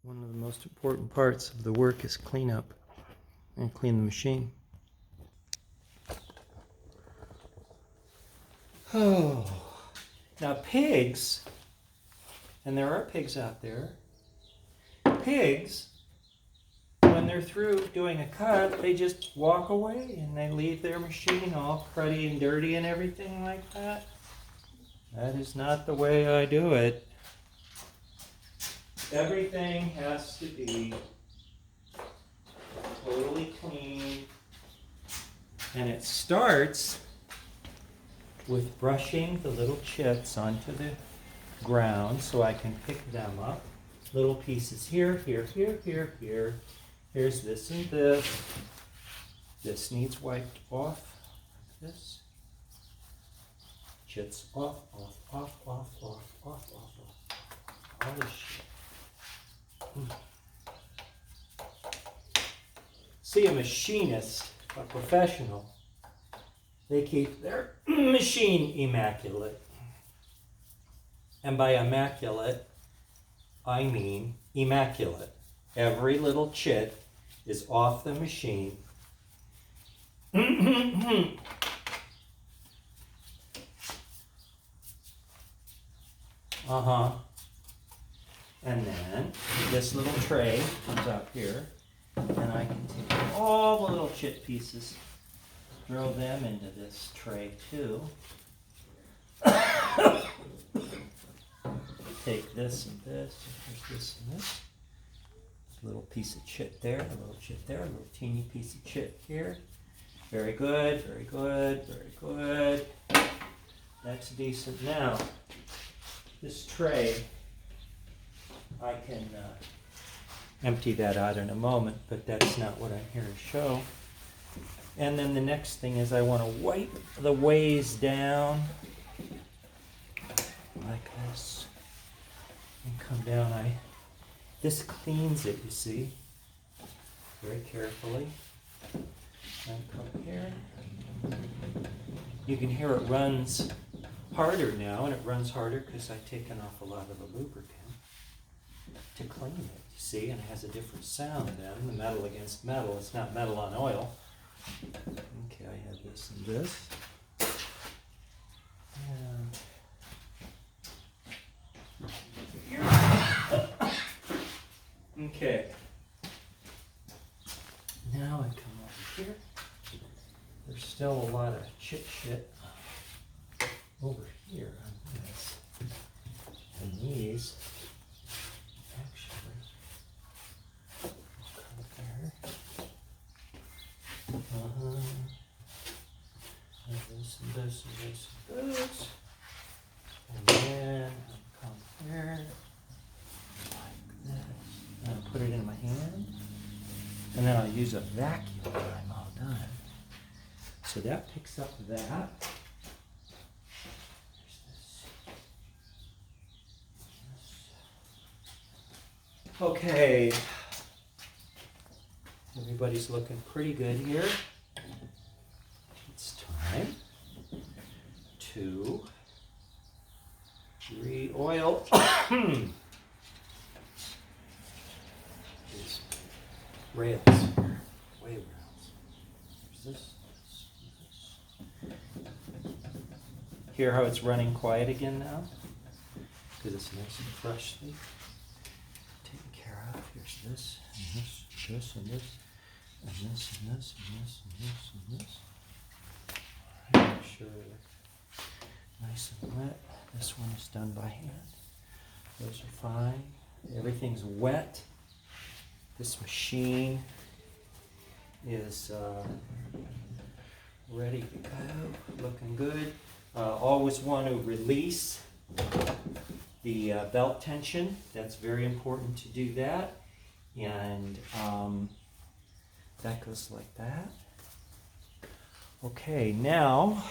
One of the most important parts of the work is clean up and clean the machine. Oh, now pigs, and there are pigs out there, pigs, when they're through doing a cut, they just walk away and they leave their machine all cruddy and dirty and everything like that. That is not the way I do it. Everything has to be totally clean, and it starts with brushing the little chips onto the ground so I can pick them up. Little pieces here, here, here, here, here. Here's this and this. This needs wiped off. This. Chips off, off, off, off, off, off, off, off. All this shit. See, a machinist, a professional, they keep their machine immaculate. And by immaculate, I mean immaculate. Every little chit is off the machine. And then this little tray comes out here, and I can take all the little chip pieces, throw them into this tray too. Take this and this, and here's this and this. A little piece of chit there, a little chit there, a little teeny piece of chit here. Very good, very good, very good. That's decent. Now, this tray, I can empty that out in a moment, but that's not what I'm here to show. And then the next thing is I want to wipe the ways down like this and come down. This cleans it, you see, very carefully. And come here. You can hear it runs harder now, and it runs harder because I've taken off a lot of the lubricant to clean it, you see, and it has a different sound then. The metal against metal, it's not metal on oil. Okay, I have this and this. And okay. Now I come over here. There's still a lot of shit over here on this. And these actually come there. And this and this and this and this. And then I'll come here like this. And I'll put it in my hand. And then I'll use a vacuum when I'm all done. So that picks up that. There's this. Okay. Everybody's looking pretty good here. It's time to re-oil these rails. Way rails. There's this. Hear how it's running quiet again now? Because it's nice and freshly taken care of. Here's this, and this, this, and this, and this, and this, and this, and this, and this. All right, make sure they're nice and wet. This one is done by hand. Those are fine. Everything's wet. This machine is ready to go, looking good. Always want to release the belt tension. That's very important to do that. And that goes like that. Okay, now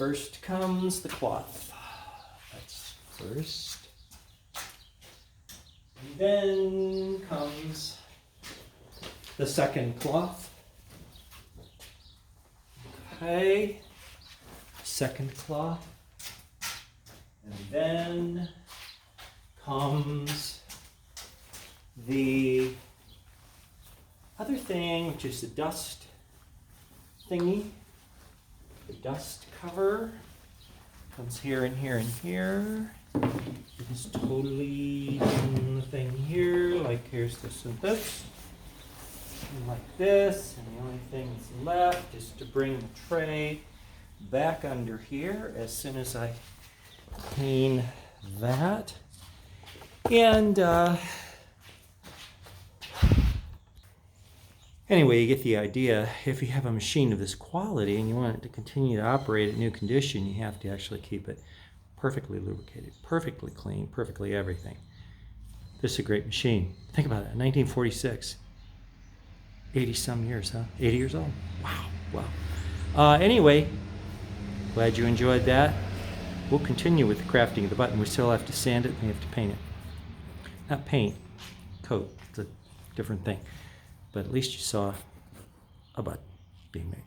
First comes the cloth. That's first. And Then comes the second cloth. Okay, second cloth. And then comes the other thing, which is the dust thingy. The dust cover comes here and here and here. It's totally in the thing here, like here's this and this, and like this, and the only thing that's left is to bring the tray back under here as soon as I clean that. And anyway, you get the idea. If you have a machine of this quality and you want it to continue to operate at new condition, you have to actually keep it perfectly lubricated, perfectly clean, perfectly everything. This is a great machine. Think about it, 1946. 80 some years, huh? 80 years old. Wow, wow. Anyway, glad you enjoyed that. We'll continue with the crafting of the button. We still have to sand it and we have to paint it. Not paint, coat. It's a different thing. But at least you saw a button being made.